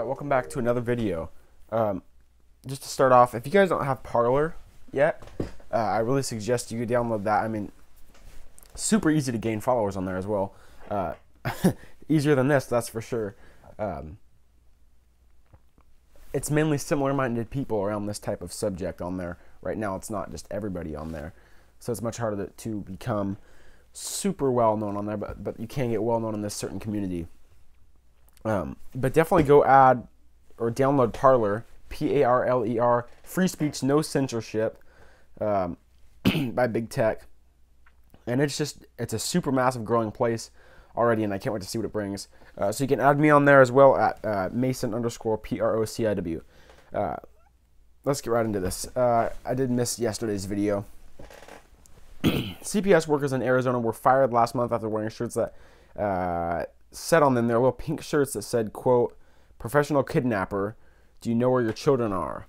Alright, welcome back to another video. Just to start off, if you guys don't have Parler yet, I really suggest you download that. I mean, super easy to gain followers on there as well. Easier than this, that's for sure. It's mainly similar-minded people around this type of subject on there. Right now, it's not just everybody on there. So it's much harder to become super well-known on there, but you can get well-known in this certain community. But definitely go add or download Parler, P-A-R-L-E-R, free speech, no censorship, by Big Tech. And it's a super massive growing place already, and I can't wait to see what it brings. So you can add me on there as well at Mason_PROCIW. Let's get right into this. I did miss yesterday's video. CPS workers in Arizona were fired last month after wearing shirts that said on them, their little pink shirts that said, quote, "Professional kidnapper, do you know where your children are?"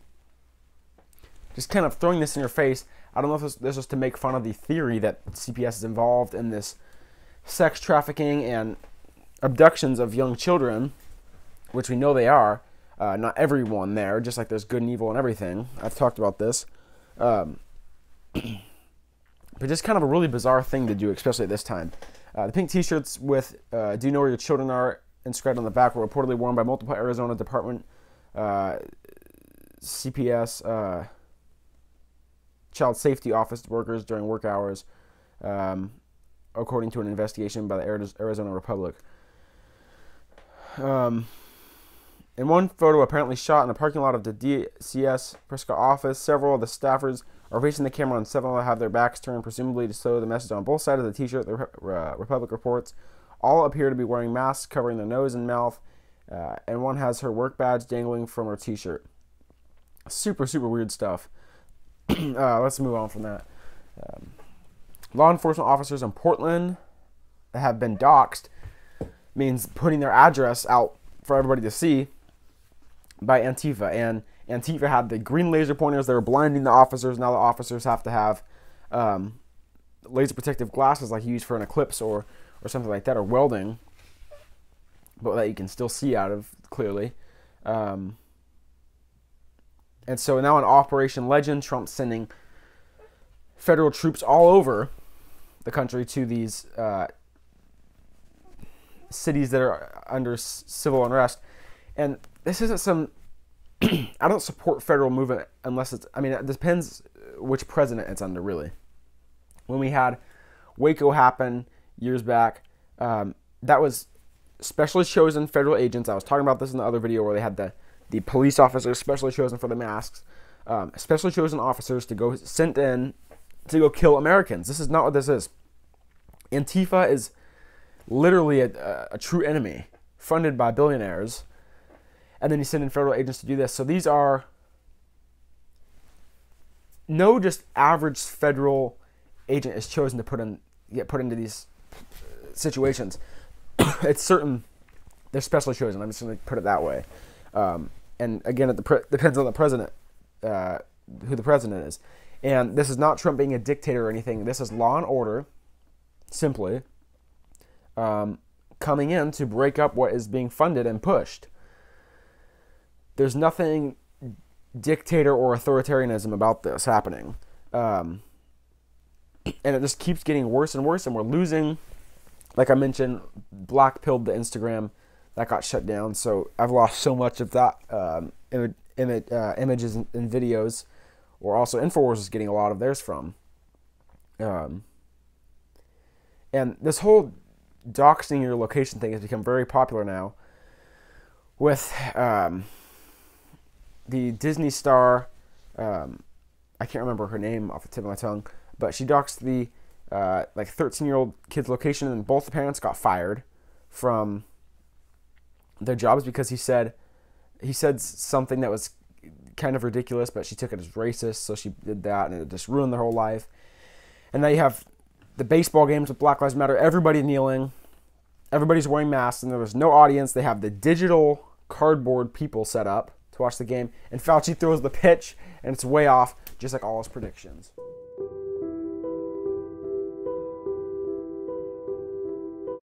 Just kind of throwing this in your face. I don't know if this was to make fun of the theory that CPS is involved in this sex trafficking and abductions of young children, which we know they are. Not everyone there, just like there's good and evil and everything. I've talked about this. But just kind of a really bizarre thing to do, especially at this time. The pink t-shirts with "Do you know where your children are?" inscribed on the back were reportedly worn by multiple Arizona Department CPS Child Safety Office workers during work hours, according to an investigation by the Arizona Republic. In one photo apparently shot in a parking lot of the DCS Prescott office, several of the staffers are facing the camera and several have their backs turned, presumably to show the message on both sides of the t-shirt. The Republic reports all appear to be wearing masks covering their nose and mouth, and one has her work badge dangling from her t-shirt. Super weird stuff. Let's move on from that. Law enforcement officers in Portland have been doxxed, means putting their address out for everybody to see, by Antifa. And Antifa had the green laser pointers. They were blinding the officers. Now the officers have to have laser protective glasses like you use for an eclipse or something like that, or welding, but that you can still see out of clearly. And so now in Operation Legend, Trump's sending federal troops all over the country to these cities that are under civil unrest. And this isn't some... I don't support federal movement unless it's... I mean, it depends which president it's under, really. When we had Waco happen years back, that was specially chosen federal agents. I was talking about this in the other video where they had the police officers specially chosen for the masks, specially chosen officers to go sent in to go kill Americans. This is not what this is. Antifa is literally a true enemy funded by billionaires, and then you send in federal agents to do this. So these are no just average federal agent is chosen to get put into these situations. It's certain they're specially chosen. I'm just going to put it that way. And again, it depends on the president, who the president is. And this is not Trump being a dictator or anything. This is law and order, simply coming in to break up what is being funded and pushed. There's nothing dictator or authoritarianism about this happening. And it just keeps getting worse and worse, and we're losing, like I mentioned, black-pilled the Instagram. That got shut down, so I've lost so much of that images and videos, or also InfoWars is getting a lot of theirs from. And this whole doxing your location thing has become very popular now with the Disney star, I can't remember her name off the tip of my tongue, but she doxed the like 13-year-old kid's location, and both the parents got fired from their jobs because he said something that was kind of ridiculous, but she took it as racist, so she did that, and it just ruined their whole life. And now you have the baseball games with Black Lives Matter, everybody kneeling, everybody's wearing masks, and there was no audience. They have the digital cardboard people set up to watch the game, and Fauci throws the pitch, and it's way off, just like all his predictions.